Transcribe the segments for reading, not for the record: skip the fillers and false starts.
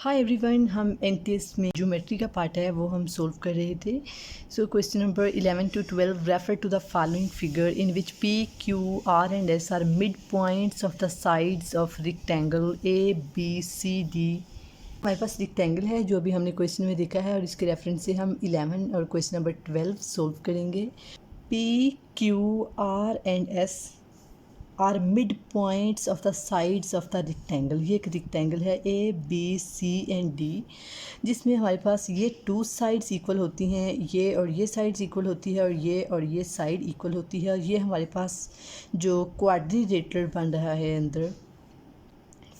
हाय everyone, हम NTS में geometry का पार्ट है वो हम सोल्व कर रहे थे। So question number 11 to 12 refer to the following figure in which P Q R and S R mid points of the sides of rectangle A B C D. हमारे पास rectangle है जो अभी हमने क्वेश्चन में देखा है और इसके रेफरेंस से हम 11 और क्वेश्चन नंबर 12 सोल्व करेंगे। P Q R and S R mid points of the sides of the rectangle. ये एक रेक्टेंगल है A B C and D, जिसमें हमारे पास ये टू साइड्स इक्वल होती हैं, ये और ये साइड्स इक्वल होती है और ये साइड इक्वल होती है। और ये हमारे पास जो क्वाड्रिलेटरल बन रहा है अंदर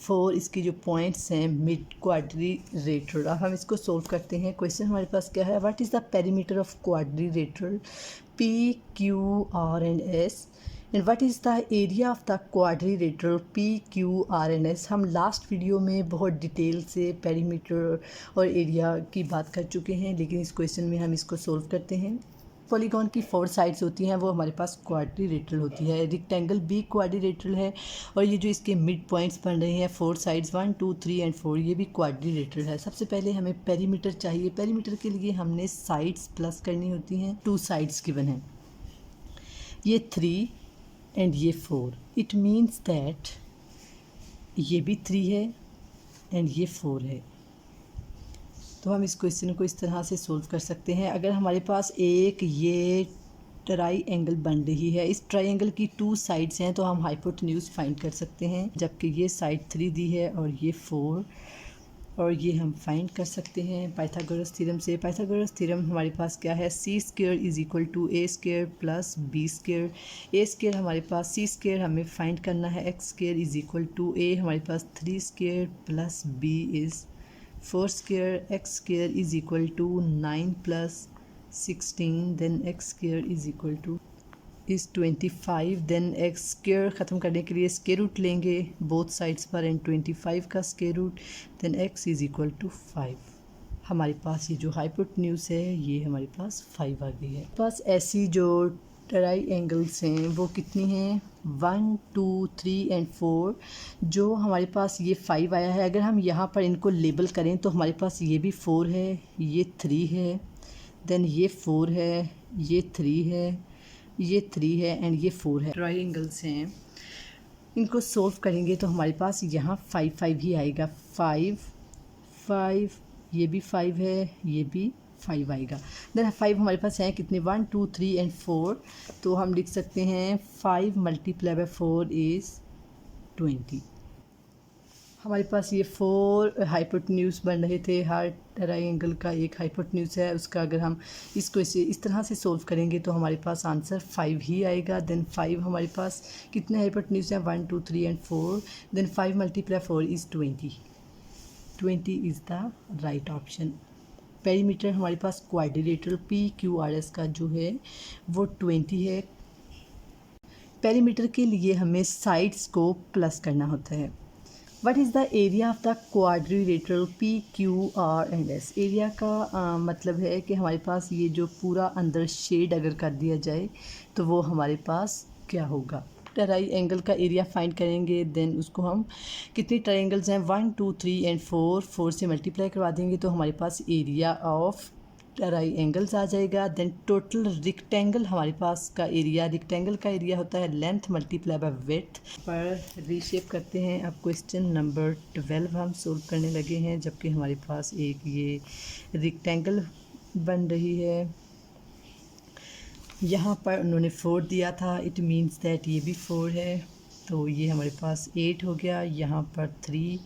4 इसकी जो पॉइंट्स हैं मिड क्वाड्रिलेटरल। अब हम इसको सोल्व करते हैं। क्वेश्चन हमारे पास क्या है, what is the perimeter of quadrilateral P Q R and S and what is the area of the quadrilateral P Q R N S. हम लास्ट वीडियो में बहुत डिटेल से पेरीमीटर और एरिया की बात कर चुके हैं, लेकिन इस क्वेश्चन में हम इसको सोल्व करते हैं। पॉलीगॉन की 4 साइड्स होती हैं, वो हमारे पास क्वाड्रिलेटरल होती है। रेक्टेंगल भी क्वाड्रिलेटरल है और ये जो इसके मिड पॉइंट्स बन रहे हैं 4 साइड्स 1 2 3 एंड 4, ये भी क्वाड्रिलेटरल है। सबसे पहले हमें पेरीमीटर चाहिए। पेरीमीटर के लिए हमने साइड्स प्लस करनी होती हैं। 2 साइड्स गिवन हैं, ये 3 एंड ये 4। इट मीन्स दैट ये भी 3 है एंड ये 4 है। तो हम इस क्वेश्चन को इस तरह से सोल्व कर सकते हैं। अगर हमारे पास एक ये ट्राई एंगल बन रही है, इस ट्राई एंगल की 2 साइड्स हैं, तो हम हाइपोटेन्यूज फाइंड कर सकते हैं। जबकि ये साइड 3 दी है और ये 4, और ये हम फाइंड कर सकते हैं पाइथागोरस थ्योरम से। पाइथागोरस थ्योरम हमारे पास क्या है, c square is equal to a square plus b square. A square हमारे पास, सी स्क्वायर हमें फाइंड करना है, x square is equal to a हमारे पास 3 square plus b is 4 square. X square is equal to 9 plus 16, then x square is equal to is 25। Then x square ख़त्म करने के लिए स्क्वायर रूट लेंगे बोथ साइड्स पर and 25 का square root, then X is equal to 5। हमारे पास ये जो हाइपोटेन्यूज है ये हमारे पास 5 आ गई है। पास ऐसी जो ट्राई एंगल्स हैं वो कितनी हैं, 1 2 3 एंड 4। जो हमारे पास ये 5 आया है, अगर हम यहाँ पर इनको लेबल करें तो हमारे पास ये भी 4 है, ये 3 है, देन ये 4 है, ये 3 है, ये 3 है एंड ये 4 है। ट्राइंगल्स हैं, इनको सोल्व करेंगे तो हमारे पास यहाँ 5 5 ही आएगा। 5 5, ये भी 5 है, ये भी 5 आएगा। देन 5 हमारे पास हैं कितने, 1 2 3 एंड 4। तो हम लिख सकते हैं 5 मल्टीप्लाई बाय 4 इज़ 20। हमारे पास ये 4 हाइपोटेन्यूज बन रहे थे। हर ट्रायंगल का एक हाइपोटेन्यूज है, उसका अगर हम इसको इस तरह से सोल्व करेंगे तो हमारे पास आंसर 5 ही आएगा। देन 5 हमारे पास कितने हाइपोटेन्यूज हैं, 1 2 3 and 4। Then 5 multiply 4 is 20। 20 is the right option. Perimeter हमारे पास quadrilateral P Q R S का जो है वो 20 है। पेरीमीटर के लिए हमें साइड्स को प्लस करना होता है। What is the area of the quadrilateral P Q R and S? Area का मतलब है कि हमारे पास ये जो पूरा अंदर शेड अगर कर दिया जाए तो वो हमारे पास क्या होगा। ट्राई एंगल का एरिया फाइंड करेंगे, देन उसको हम कितनी ट्राइंगल्स हैं 1 2 3 एंड 4 से मल्टीप्लाई करवा देंगे तो हमारे पास एरिया ऑफ ट्राई एंगल्स आ जाएगा। देन टोटल रेक्टेंगल हमारे पास का एरिया, रेक्टेंगल का एरिया होता है लेंथ मल्टीप्लाई बाय विड्थ। पर रीशेप करते हैं। अब क्वेश्चन नंबर 12 हम सोल्व करने लगे हैं, जबकि हमारे पास एक ये रेक्टेंगल बन रही है। यहाँ पर उन्होंने 4 दिया था, इट मीन्स दैट ये भी 4 है, तो ये हमारे पास 8 हो गया। यहाँ पर 3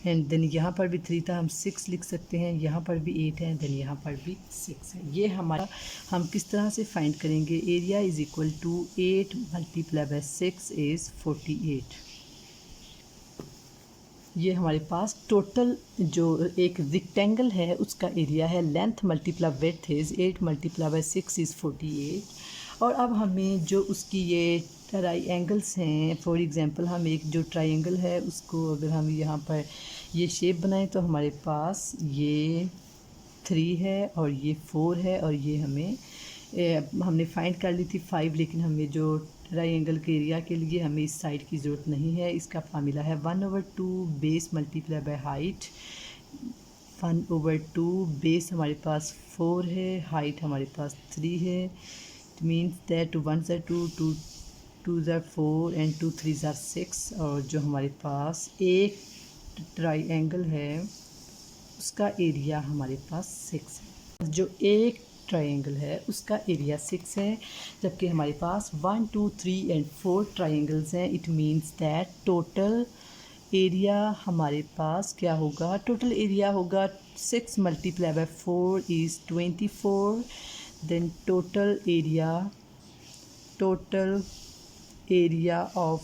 एंड देन यहाँ पर भी 3 था, हम 6 लिख सकते हैं। यहाँ पर भी 8 है, देन यहाँ पर भी 6 है। ये हमारा हम किस तरह से फाइंड करेंगे, area is equal to 8 multiply by 6 is 48। ये हमारे पास टोटल जो एक रेक्टेंगल है उसका एरिया है, length multiply width is 8 multiply by 6 is 48। और अब हमें जो उसकी ये ट्राई एंगल्स हैं, फॉर एग्ज़ाम्पल हम एक जो ट्राइंगल है उसको अगर हम यहाँ पर ये शेप बनाएं तो हमारे पास ये 3 है और ये 4 है और ये हमने फाइंड कर ली थी 5, लेकिन हमें जो ट्राइंगल के एरिया के लिए हमें इस साइड की ज़रूरत नहीं है। इसका फार्मूला है 1/2 base multiply by height 1/2, base हमारे पास 4 है, हाइट हमारे पास 3 है। It means that 2 1 are 2, 2 2 are 4 and 2 3 are 6। और जो हमारे पास एक ट्राइंगल है उसका एरिया हमारे पास 6 है। जो एक ट्राइंगल है उसका एरिया 6 है, जबकि हमारे पास 1 2 3 and 4 ट्राइंगल्स हैं। It means that total area हमारे पास क्या होगा, टोटल एरिया होगा 6 multiplied by 4 is 24। Then total area of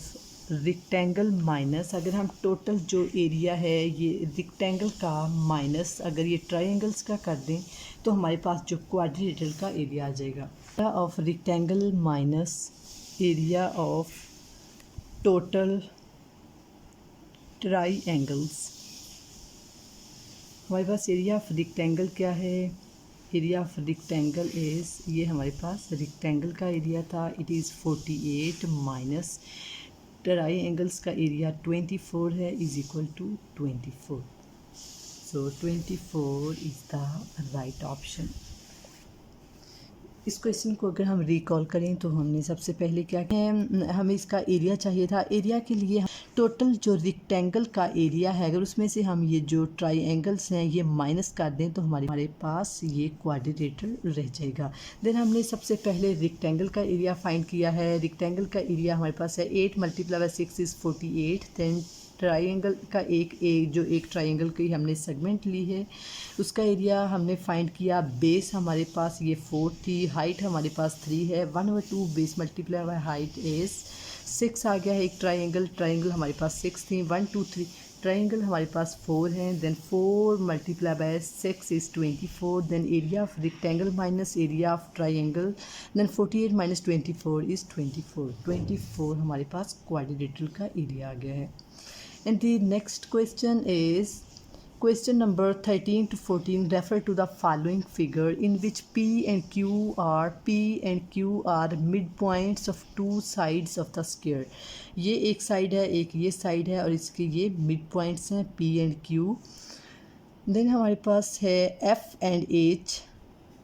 rectangle minus, अगर हम टोटल जो एरिया है ये रेक्टेंगल का माइनस अगर ये ट्राइंगल्स का कर दें तो हमारे पास जो क्वाड्रिलेटरल का एरिया आ जाएगा। Area of rectangle minus area of total triangles, हमारे पास एरिया ऑफ रेक्टेंगल क्या है, एरिया ऑफ रेक्टेंगल इज़, ये हमारे पास रेक्टेंगल का एरिया था, इट इज़ 48 माइनस ट्राइंगल्स का एरिया 24 है is equal to 24। So 24 is the right option. इस क्वेश्चन को अगर हम रिकॉल करें तो हमने सबसे पहले क्या किया, हमें इसका एरिया चाहिए था। एरिया के लिए टोटल जो रेक्टेंगल का एरिया है अगर उसमें से हम ये जो ट्राइंगल्स हैं ये माइनस कर दें तो हमारे पास ये क्वाड्रिलेटरल रह जाएगा। देन हमने सबसे पहले रेक्टेंगल का एरिया फाइंड किया है। रेक्टेंगल का एरिया हमारे पास है 8 multiplied by 6 is 48। Then triangle का एक ट्राइंगल की हमने सेगमेंट ली है उसका एरिया हमने फाइंड किया। बेस हमारे पास ये 4 थी, हाइट हमारे पास 3 है, 1/2 base multiply by height is 6 आ गया है। एक ट्राइंगल हमारे पास 6 थी, 1 2 3 ट्राइंगल हमारे पास 4 हैं। Then 4 multiplied by 6 is 24। Then area of rectangle minus area of triangle, then 48 minus 24 is 24। 24 हमारे पास क्वाड्रिलेटरल का एरिया आ गया है। And the next question is question number 13 to 14 refer to the following figure in which P and Q are midpoints of two sides of the square। ये एक side है, एक ये साइड है और इसके ये मिड पॉइंट्स हैं P and Q। देन हमारे पास है F and H,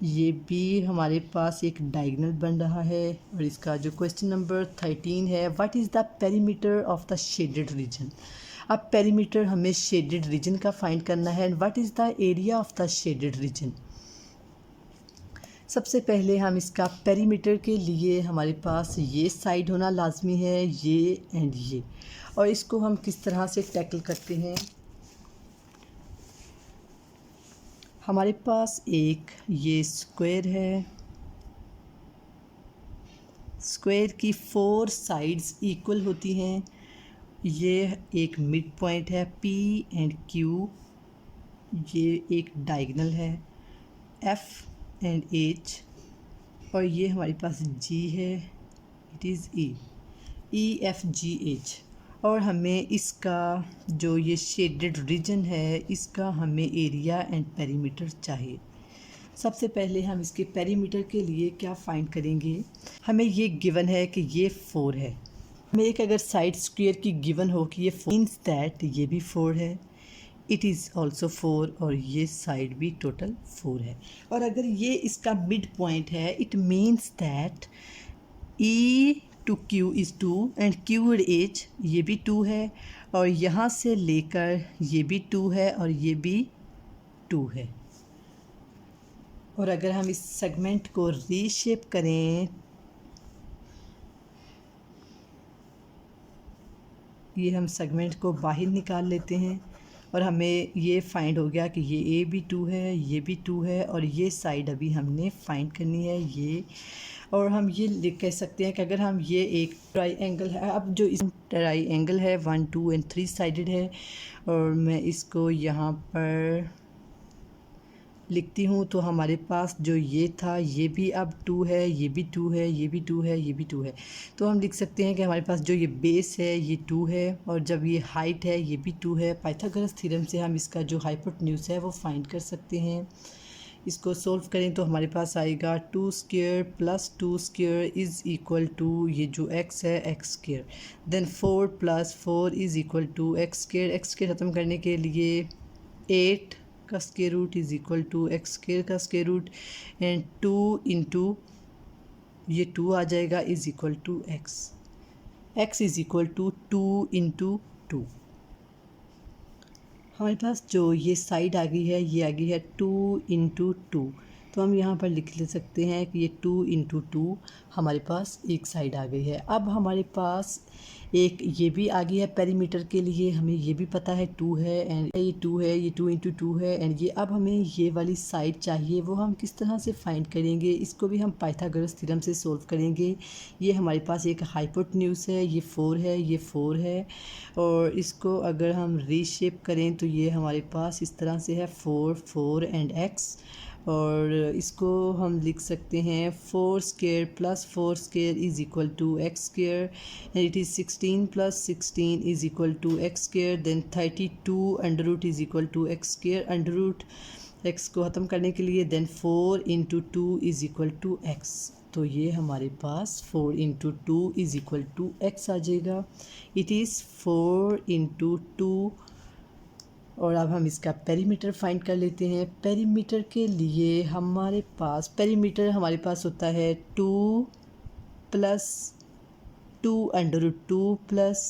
ये भी हमारे पास एक डायगोनल बन रहा है। और इसका जो क्वेश्चन नंबर 13 है, what is the perimeter of the shaded region. अब पेरीमीटर हमें शेडेड रीजन का फाइंड करना है। And what is the area of the shaded region. सबसे पहले हम इसका पेरीमीटर के लिए हमारे पास ये साइड होना लाजमी है, ये एंड ये। और इसको हम किस तरह से टैकल करते हैं, हमारे पास एक ये स्क्वायर है, स्क्वायर की 4 साइड्स इक्वल होती हैं। ये एक मिड पॉइंट है P एंड Q, ये एक डायगोनल है F एंड H, और ये हमारे पास G है, it is E F G H। और हमें इसका जो ये शेडेड रीजन है इसका हमें एरिया एंड पेरीमीटर चाहिए। सबसे पहले हम इसके पेरीमीटर के लिए क्या फाइंड करेंगे, हमें ये गिवन है कि ये 4 है। हमें एक अगर साइड स्क्वायर की गिवन हो कि ये मीन्स दैट ये भी 4 है, इट इज़ ऑल्सो 4, और ये साइड भी टोटल 4 है। और अगर ये इसका मिड पॉइंट है it means that E to Q is 2 and Q and H ये भी 2 है, और यहाँ से लेकर ये भी 2 है और ये भी 2 है। और अगर हम इस सेगमेंट को रीशेप करें, ये हम सेगमेंट को बाहर निकाल लेते हैं और हमें ये फाइंड हो गया कि ये A भी 2 है, ये भी 2 है, और ये साइड अभी हमने फाइंड करनी है ये। और हम ये कह सकते हैं कि अगर हम ये एक ट्राइंगल है, अब जो इस ट्राइंगल है 1 2 एंड 3 साइडेड है, और मैं इसको यहाँ पर लिखती हूँ तो हमारे पास जो ये था ये भी अब 2 है, ये भी 2 है, ये भी 2 है, ये भी 2 है। तो हम लिख सकते हैं कि हमारे पास जो ये बेस है ये 2 है, और जब ये हाइट है ये भी 2 है। पाइथागोरस थ्योरम से हम इसका जो हाइपोटेन्यूज है वो फाइंड कर सकते हैं। इसको सोल्व करें तो हमारे पास आएगा 2 square plus 2 square is equal to ये जो x है x square, then 4 plus 4 is equal to x square. x square ख़त्म करने के लिए 8 का square root is equal to x square का स्क्वायर रूट एंड 2 इंटू ये 2 आ जाएगा is equal to X. X is equal to 2 into 2। हमारे पास जो ये साइड आ गई है ये आ गई है 2 इंटू 2, तो हम यहाँ पर लिख ले सकते हैं कि ये 2 इंटू 2 हमारे पास एक साइड आ गई है। अब हमारे पास एक ये भी आ गई है पेरीमीटर के लिए, हमें ये भी पता है 2 है एंड ये 2 है, ये 2 इंटू 2 है एंड ये अब हमें ये वाली साइड चाहिए। वो हम किस तरह से फाइंड करेंगे, इसको भी हम पाइथागोरस थ्योरम से सोल्व करेंगे। ये हमारे पास एक हाइपोटेन्यूज है, ये 4 है, ये 4 है और इसको अगर हम रीशेप करें तो ये हमारे पास इस तरह से है 4 4 एंड एक्स, और इसको हम लिख सकते हैं 4 square plus 4 square is equal to x square and it is 16 plus 16 is equal to x square, then 32 under root is equal to x square, under root x को ख़त्म करने के लिए then 4 into 2 is equal to x. तो ये हमारे पास 4 into 2 is equal to x आ जाएगा। It is 4 into 2। और अब हम इसका पेरीमीटर फाइंड कर लेते हैं। पेरीमीटर के लिए हमारे पास पेरीमीटर हमारे पास होता है 2 plus 2 under root 2 plus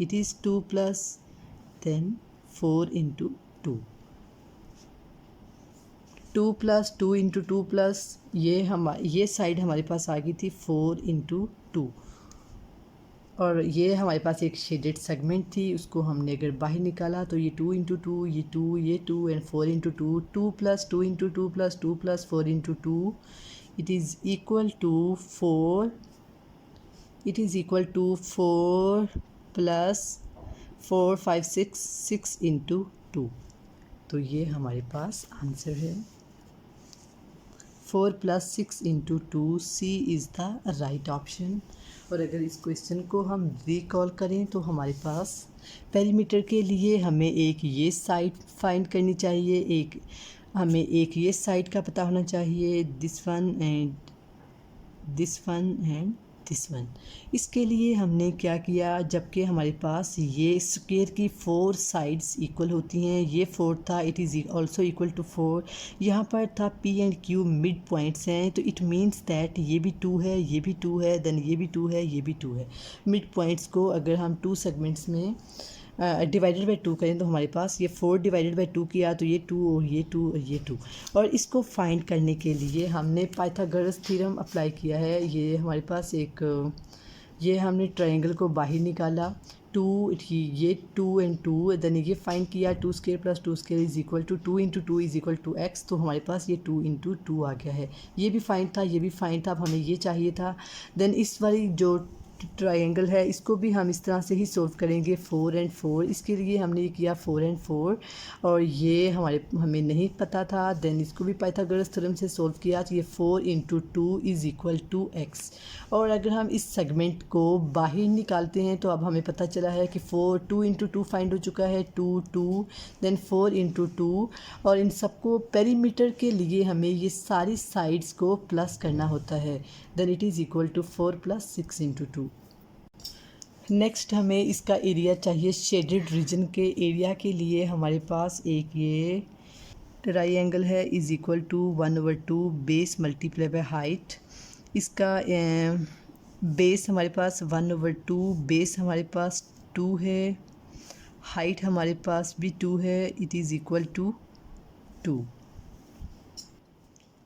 it is 2 plus then 4 into 2, 2 plus 2 into 2 plus ये साइड हमारे पास आ गई थी 4 इंटू 2, और ये हमारे पास एक शेडेड सेगमेंट थी, उसको हमने अगर बाहर निकाला तो ये 2 इंटू 2, ये 2, ये 2 and 4 into 2, 2 plus 2 into 2 plus 2 plus 4 into 2 it is equal to 4, it is equal to 4 plus 4 5 6 6 into 2। तो ये हमारे पास आंसर है 4 plus 6 into 2, C is the right option. और अगर इस क्वेश्चन को हम रिकॉल करें तो हमारे पास पेरीमीटर के लिए हमें एक ये साइड फाइंड करनी चाहिए, हमें एक ये साइड का पता होना चाहिए, this one and this one and this one. इसके लिए हमने क्या किया, जबकि हमारे पास ये स्क्वायर की 4 साइड्स इक्वल होती हैं, ये 4 था, it is also equal to 4, यहाँ पर था P and Q mid points हैं, तो इट मीन्स दैट ये भी 2 है, ये भी 2 है, देन ये भी 2 है, ये भी 2 है। मिड पॉइंट्स को अगर हम 2 सेगमेंट्स में डिवाइडेड बाई 2 करें तो हमारे पास ये 4 डिवाइडेड बाई 2 किया तो ये 2 और ये 2 और ये 2, और इसको फाइंड करने के लिए हमने पाइथागोरस थ्योरम अप्लाई किया है। ये हमारे पास ये हमने ट्रायंगल को बाहर निकाला, 2 ये 2 एंड 2, देन ये फाइंड किया 2 square plus 2 square is equal to 2 into 2 is equal to x, तो हमारे पास ये 2 इंटू 2 आ गया है। ये भी फाइंड था, ये भी फाइंड था, अब हमें ये चाहिए था। देन इस वाली जो ट्रायंगल है इसको भी हम इस तरह से ही सोल्व करेंगे 4 एंड 4, इसके लिए हमने ये किया 4 एंड 4 और ये हमें नहीं पता था, देन इसको भी पाइथागोरस थ्योरम से सोल्व किया तो ये 4 into 2 is equal to X. और अगर हम इस सेगमेंट को बाहर निकालते हैं तो अब हमें पता चला है कि 2 इंटू 2 फाइंड हो चुका है, 2 2 देन 4 इंटू 2, और इन सबको पेरीमीटर के लिए हमें ये सारी साइड्स को प्लस करना होता है, then it is equal to 4 plus 6 into 2। Next हमें इसका एरिया चाहिए। शेडेड रीजन के एरिया के लिए हमारे पास एक ये ट्रायंगल है is equal to 1/2 base multiply by height. इसका बेस हमारे पास 1/2, बेस हमारे पास 2 है, हाइट हमारे पास भी 2 है, इट इज़ इक्वल टू 2।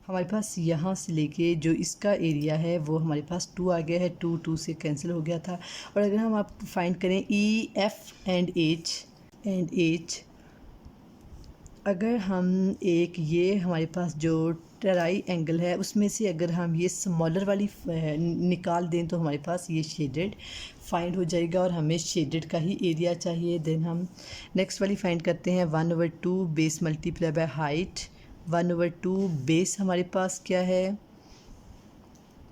हमारे पास यहाँ से लेके जो इसका एरिया है वो हमारे पास 2 आ गया है, 2 2 से कैंसिल हो गया था। और अगर हम आप फाइंड करें ई एफ एंड एच, अगर हम ये हमारे पास जो ट्राई एंगल है उसमें से अगर हम ये स्मॉलर वाली निकाल दें तो हमारे पास ये शेडेड फाइंड हो जाएगा और हमें शेडेड का ही एरिया चाहिए। देन हम नेक्स्ट वाली फाइंड करते हैं 1/2 base multiply by height. 1/2 base हमारे पास क्या है,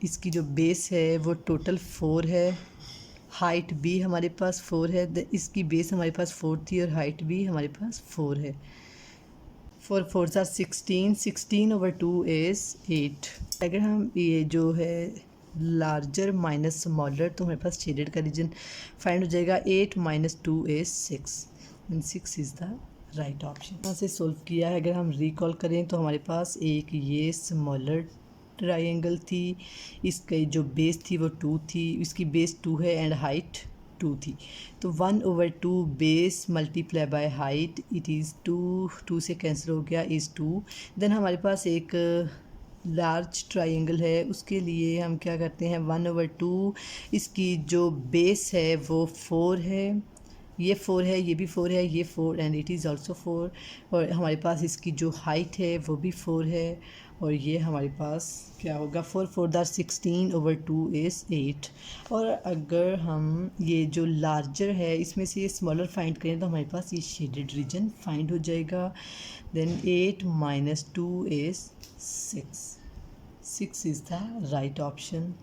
इसकी जो बेस है वो टोटल 4 है, हाइट भी हमारे पास 4 है, इसकी बेस हमारे पास 4 थी और हाइट भी हमारे पास 4 है। 4 4s are 16, 16/2 is 8। अगर हम ये जो है लार्जर माइनस स्मॉलर तो हमारे पास शेडेड का रीजन फाइंड हो जाएगा। 8 - 2 is 6 and 6 is the right option. यहाँ से सोल्व किया है, अगर हम रिकॉल करें तो हमारे पास एक ये स्मॉलर ट्रायंगल थी, इसकी जो बेस थी वो 2 थी, इसकी बेस 2 है एंड हाइट 2 थी, तो 1/2 base multiply by height it is 2 से कैंसिल हो गया इज़ 2। देन हमारे पास एक लार्ज ट्रायंगल है, उसके लिए हम क्या करते हैं 1/2, इसकी जो बेस है वो 4 है, ये 4 है, ये भी 4 है, ये 4 एंड इट इज़ ऑल्सो 4, और हमारे पास इसकी जो हाइट है वो भी 4 है, और ये हमारे पास क्या होगा 4 × 16/2 इज़ 8। और अगर हम ये जो लार्जर है इसमें से ये स्मॉलर फाइंड करें तो हमारे पास ये शेडेड रीजन फाइंड हो जाएगा। Then 8 - 2 is 6 is the right option.